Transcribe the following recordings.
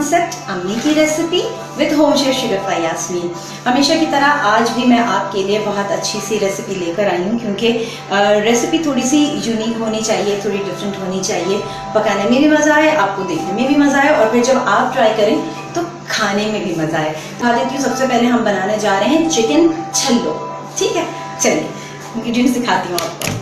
Concept, अम्मी की recipe with home chef शगुफ्ता यास्मीन। हमेशा की तरह आज भी मैं आपके लिए बहुत अच्छी सी रेसिपी लेकर आई हूँ, क्योंकि रेसिपी थोड़ी सी यूनिक होनी चाहिए, थोड़ी डिफरेंट होनी चाहिए। पकाने में भी मज़ा आए, आपको देखने में भी मज़ा आए, और फिर जब आप ट्राई करें तो खाने में भी मज़ा आए। बता देती हूँ, सबसे पहले हम बनाने जा रहे हैं चिकन छल्लो। ठीक है, चलिए इंग्रेडिएंट्स दिखाती हूँ आपको।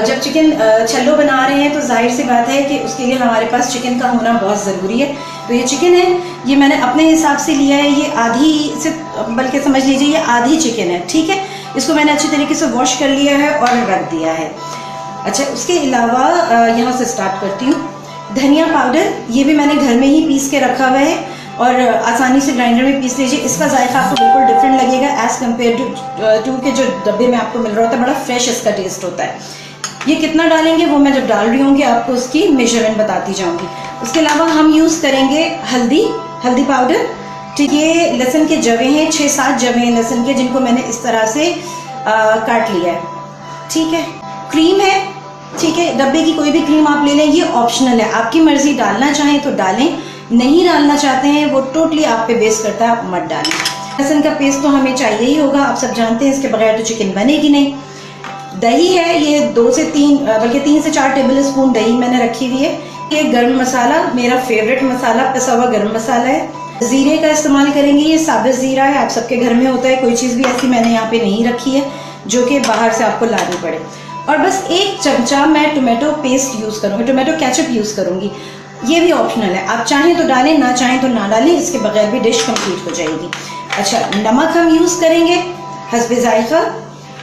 जब चिकन छल्लो बना रहे हैं तो जाहिर सी बात है कि उसके लिए हमारे पास चिकन का होना बहुत ज़रूरी है। तो ये चिकन है, ये मैंने अपने हिसाब से लिया है, ये आधी से, बल्कि समझ लीजिए ये आधी चिकन है। ठीक है, इसको मैंने अच्छी तरीके से वॉश कर लिया है और रख दिया है। अच्छा, उसके अलावा यहाँ से स्टार्ट करती हूँ। धनिया पाउडर, ये भी मैंने घर में ही पीस के रखा हुआ है, और आसानी से ग्राइंडर में पीस लीजिए। इसका जायका आपको बिल्कुल डिफरेंट लगेगा एज़ कम्पेयर टू के जो डब्बे में आपको मिल रहा होता है। बड़ा फ्रेश इसका टेस्ट होता है। ये कितना डालेंगे वो मैं जब डाल रही होंगी आपको उसकी मेजरमेंट बताती जाऊंगी। उसके अलावा हम यूज़ करेंगे हल्दी पाउडर। ठीक, ये लहसुन के जवे हैं, 6-7 जवे हैं लहसुन के, जिनको मैंने इस तरह से काट लिया है। ठीक है, क्रीम है, ठीक है, डब्बे की कोई भी क्रीम आप ले लें, ये ऑप्शनल है, आपकी मर्जी, डालना चाहें तो डालें, नहीं डालना चाहते हैं वो टोटली आप पे बेस करता है, आप मत डालें। लहसुन का पेस्ट तो हमें चाहिए ही होगा, आप सब जानते हैं, इसके बगैर तो चिकन बनेगी नहीं। दही है, ये 2 से 3 बल्कि 3 से 4 टेबल स्पून दही मैंने रखी हुई है। ये गरम मसाला, मेरा फेवरेट मसाला पिसा हुआ गरम मसाला है। ज़ीरे का इस्तेमाल करेंगे, ये साबित ज़ीरा है, आप सबके घर में होता है, कोई चीज़ भी ऐसी मैंने यहाँ पे नहीं रखी है जो कि बाहर से आपको लानी पड़े। और बस 1 चमचा मैं टोमेटो पेस्ट यूज़ करूँगी, टोमेटो केचप यूज़ करूँगी। ये भी ऑप्शनल है, आप चाहें तो डालें, ना चाहें तो ना डालें, इसके बगैर भी डिश कंप्लीट हो जाएगी। अच्छा, नमक हम यूज़ करेंगे हस्बे जायका।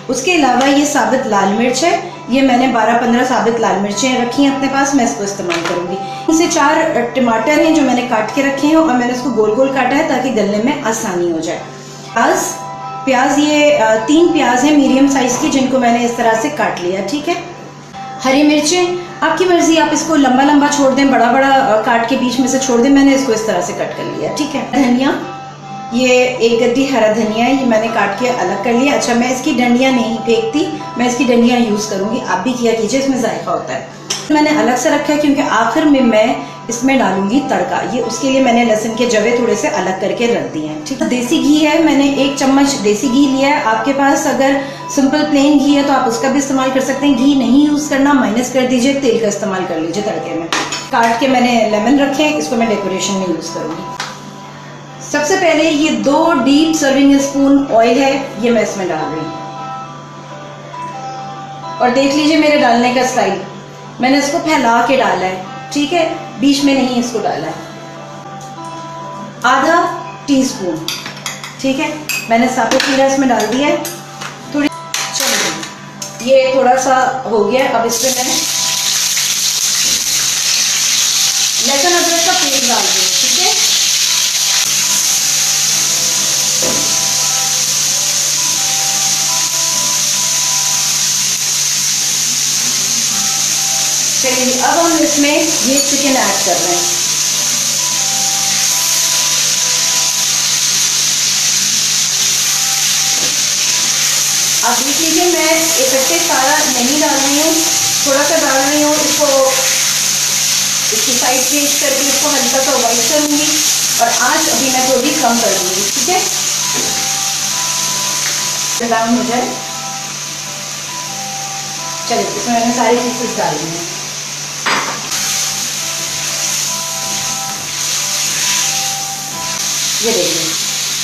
उसके अलावा ये साबित लाल मिर्च है, ये मैंने 12-15 साबित लाल मिर्चें रखी हैं अपने पास, मैं इसको इस्तेमाल करूँगी। इनसे 4 टमाटर हैं जो मैंने काट के रखे हैं, और मैंने इसको गोल गोल काटा है ताकि गलने में आसानी हो जाए। प्याज ये 3 प्याज हैं मीडियम साइज़ की, जिनको मैंने इस तरह से काट लिया। ठीक है, हरी मिर्चें आपकी मर्जी, आप इसको लंबा लंबा छोड़ दें, बड़ा बड़ा काट के बीच में से छोड़ दें, मैंने इसको इस तरह से कट कर लिया। ठीक है, धनिया, ये 1 गड्डी हरा धनिया है, ये मैंने काट के अलग कर लिया। अच्छा, मैं इसकी डंडियाँ नहीं फेंकती, मैं इसकी डंडियाँ यूज़ करूँगी, आप भी किया कीजिए, इसमें जायका होता है। मैंने अलग से रखा है क्योंकि आखिर में मैं इसमें डालूंगी तड़का, ये उसके लिए मैंने लहसुन के जवे थोड़े से अलग करके रख दिए हैं। ठीक है, देसी घी है, मैंने 1 चम्मच देसी घी लिया है। आपके पास अगर सिंपल प्लेन घी है तो आप उसका भी इस्तेमाल कर सकते हैं। घी नहीं यूज़ करना, माइनस कर दीजिए, तेल का इस्तेमाल कर लीजिए तड़के में। काट के मैंने लेमन रखे हैं, इसको मैं डेकोरेशन में यूज़ करूँगी। सबसे पहले ये 2 डीप सर्विंग स्पून ऑयल है, ये मैं इसमें डाल रही हूँ, और देख लीजिए मेरे डालने का स्टाइल, मैंने इसको फैला के डाला है। ठीक है, बीच में नहीं इसको डाला है। आधा टीस्पून, ठीक है, मैंने साबुत जीरा इसमें डाल दिया है। थोड़ी, चलिए ये थोड़ा सा हो गया, अब इसमें मैंने लहसुन अदरक का पेस्ट डाल दिया। ठीक है, चलिए अब हम इसमें ये चिकन ऐड कर रहे हैं। आप देख लीजिए, मैं इकट्ठे सारा नहीं डाल रही हूँ, थोड़ा सा डाल रही हूँ। इसको इसकी साइड चेंज करके इसको हल्का सा वाइट करूँगी, और आँच अभी मैं थोड़ी कम कर दूँगी। ठीक है, ब्राउन हो जाए। चलिए, इसमें मैंने सारी पीसेस डाल दी हैं। ये देखिए,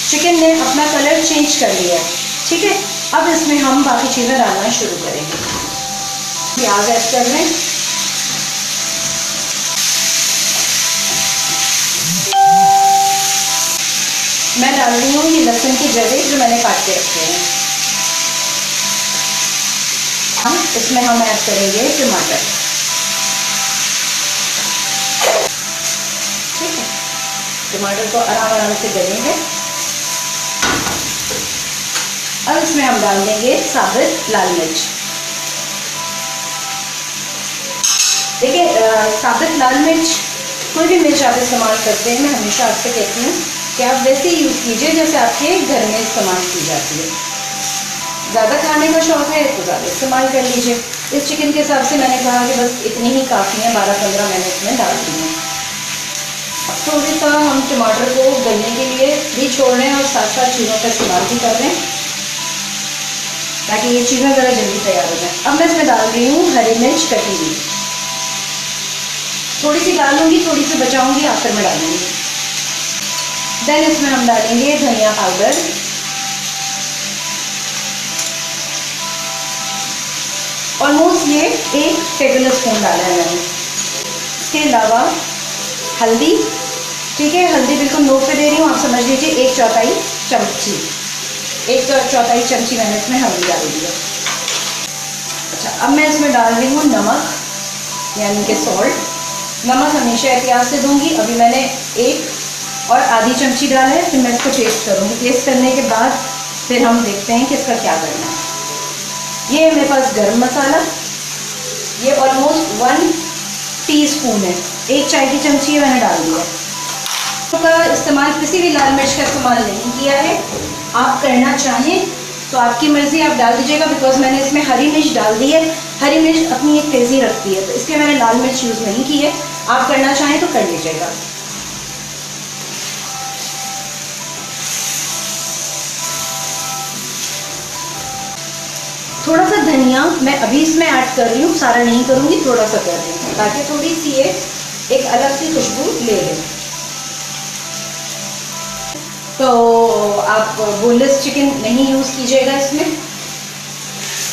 चिकन ने अपना कलर चेंज कर लिया है। ठीक है, अब इसमें हम बाकी चीज़ें डालना शुरू करेंगे। प्याज ऐड कर रहे हैं, मैं डाल रही हूँ ये लहसुन के जवे जो मैंने काट के रखे हैं। इसमें हम ऐड करेंगे टमाटर। ठीक है, टमाटर को आराम से गलेंगे। अब इसमें हम डाल देंगे साबित लाल मिर्च। देखिए, साबित लाल मिर्च, कोई भी मिर्च आप इस्तेमाल करते हैं, मैं हमेशा आपसे कहती हूँ कि आप वैसे ही यूज़ कीजिए जैसे आपके घर में इस्तेमाल की जाती है। ज़्यादा खाने का शौक़ है तो ज़्यादा इस्तेमाल कर लीजिए। इस चिकन के हिसाब से मैंने कहा कि बस इतनी ही काफ़ी है, 12-15 मैंने इसमें डाल दी हैं। थोड़ी सा हम टमाटर को गलने के लिए भी छोड़ रहे हैं और साथ साथ चीज़ों का इस्तेमाल भी कर रहे हैं ताकि ये चीज़ें ज़रा जल्दी तैयार हो जाएं। अब मैं इसमें डाल रही हूँ हरी मिर्च कटी हुई, थोड़ी सी डालूंगी, थोड़ी सी बचाऊंगी, आखिर में डालूंगी। देन इसमें हम डालेंगे धनिया पाउडर, ऑलमोस्ट ये 1 टेबल स्पून डाला है मैंने। इसके अलावा हल्दी, ठीक है, हल्दी बिल्कुल नोट पे दे रही हूँ, आप समझ लीजिए 1/4 चमची, 1/4 चमची मैंने इसमें हल्दी डाल दी है। अच्छा, अब मैं इसमें डाल रही हूँ नमक, यानी कि सॉल्ट। नमक हमेशा एहतियात से दूंगी, अभी मैंने 1.5 चमची डाला है, फिर मैं इसको टेस्ट करूँगी। टेस्ट करने के बाद फिर हम देखते हैं कि इसका क्या करना है। ये मेरे पास गरम मसाला, ये ऑलमोस्ट 1 टीस्पून है, 1 चाय की चमची मैंने डाल दिया। का इस्तेमाल किसी भी लाल मिर्च का इस्तेमाल नहीं किया है, आप करना चाहें तो आपकी मर्ज़ी, आप डाल दीजिएगा। बिकॉज मैंने इसमें हरी मिर्च डाल दी है, हरी मिर्च अपनी एक तेज़ी रखती है, तो इसलिए मैंने लाल मिर्च यूज़ नहीं की है। आप करना चाहें तो कर लीजिएगा। थोड़ा सा धनिया मैं अभी इसमें ऐड कर रही हूँ, सारा नहीं करूँगी, थोड़ा सा कर रही हूँ ताकि थोड़ी सी ये एक अलग सी खुशबू ले ले। तो आप बोनलेस चिकन नहीं यूज़ कीजिएगा इसमें,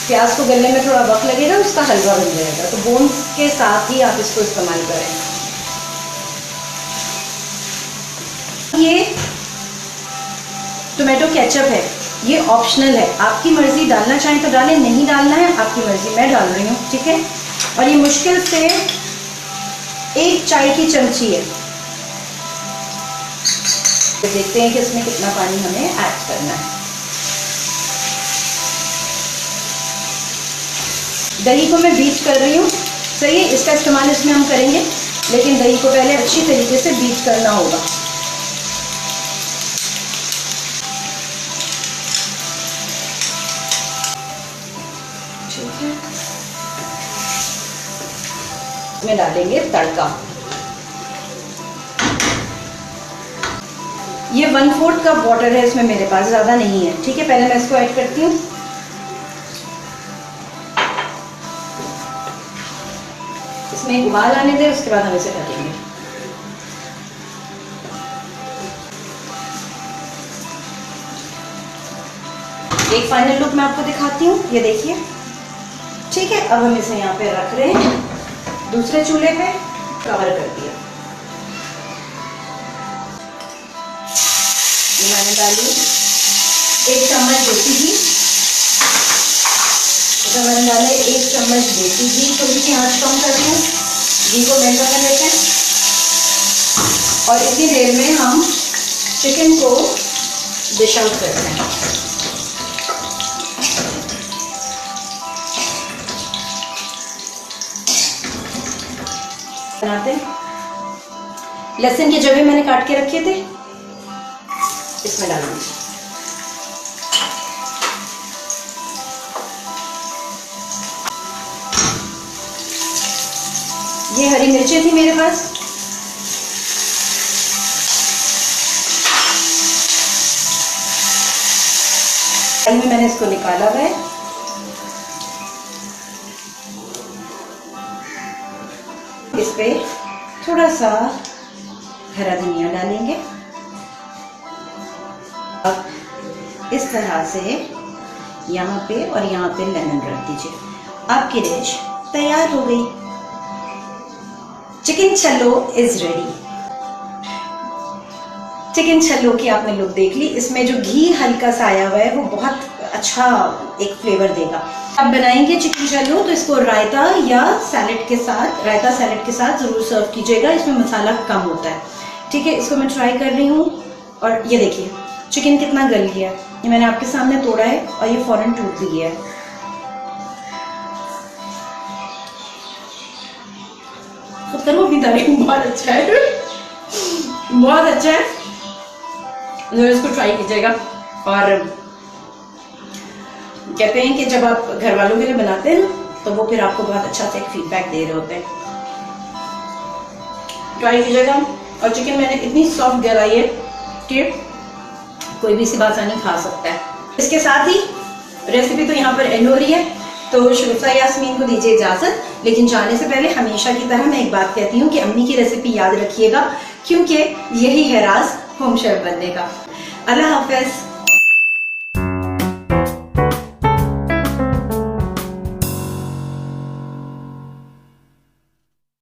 प्याज को गलने में थोड़ा वक्त लगेगा, उसका हलवा बन जाएगा, तो बोन्स के साथ ही आप इसको इस्तेमाल करें। ये टोमेटो केचप है, ये ऑप्शनल है, आपकी मर्ज़ी, डालना चाहें तो डालें, नहीं डालना है आपकी मर्ज़ी, मैं डाल रही हूँ, ठीक है। और ये मुश्किल से 1 चाय की चमची है। तो देखते हैं कि इसमें कितना पानी हमें ऐड करना है। दही को मैं बीट कर रही हूँ, सही है, इसका इस्तेमाल इसमें हम करेंगे, लेकिन दही को पहले अच्छी तरीके से बीट करना होगा। ठीक है, इसमें डालेंगे तड़का। ये 1/4 कप वाटर है इसमें मेरे पास, ज़्यादा नहीं है, ठीक है। पहले मैं इसको ऐड करती हूँ। इसमें एक उबाल आने दें, उसके बाद हम इसे ढकेंगे। एक फाइनल लुक मैं आपको दिखाती हूँ, ये देखिए, ठीक है। अब हम इसे यहाँ पे रख रहे हैं, दूसरे चूल्हे पे कवर कर दिया। मैंने डाली 1 चम्मच देसी घी, तो मैंने डाले 1 चम्मच देसी घी, थोड़ी सी आंच कम कर दूँ, घी को मेल्ट होने देते हैं। और इतनी देर में हम चिकन को डिश आउट करते हैं। बनाते हैं, लहसुन के जवे मैंने काट के रखे थे, इसमें डालूंगी। ये हरी मिर्चें थी मेरे पास, में मैंने इसको निकाला हुआ है। इस पे थोड़ा सा हरा धनिया डालेंगे। अब इस तरह से यहाँ पे और यहाँ पे लेमन रख दीजिए, आपकी डिश तैयार हो गई। चिकन छल्लो इज रेडी। चिकन छल्लो की आपने लुक देख ली, इसमें जो घी हल्का सा आया हुआ है वो बहुत अच्छा एक फ्लेवर देगा। आप बनाएंगे चिकन छल्लो तो इसको रायता या सैलेड के साथ, रायता सैलेड के साथ ज़रूर सर्व कीजिएगा, इसमें मसाला कम होता है। ठीक है, इसको मैं ट्राई कर रही हूँ और ये देखिए चिकन कितना गल गया है। ये मैंने आपके सामने तोड़ा है और ये फौरन टूट भी गया है। तो करो अपनी तारीफ, बहुत अच्छा है, बहुत अच्छा है, जरूर इसको ट्राई कीजिएगा। और कहते हैं कि जब आप घर वालों के लिए बनाते हैं ना तो वो फिर आपको बहुत अच्छा सा एक फीडबैक दे रहे होते हैं। ट्राई कीजिएगा, और चिकन मैंने इतनी सॉफ्ट गलाई है कि कोई भी इसे आसानी खा सकता है। इसके साथ ही रेसिपी तो यहाँ पर एंड हो रही है, तो शगुफ्ता यास्मीन को दीजिए इजाजत। लेकिन जाने से पहले हमेशा की तरह मैं एक बात कहती हूँ कि अम्मी की रेसिपी याद रखिएगा, क्योंकि यही है राज होम शेफ बनने का। अल्लाह हाफिज।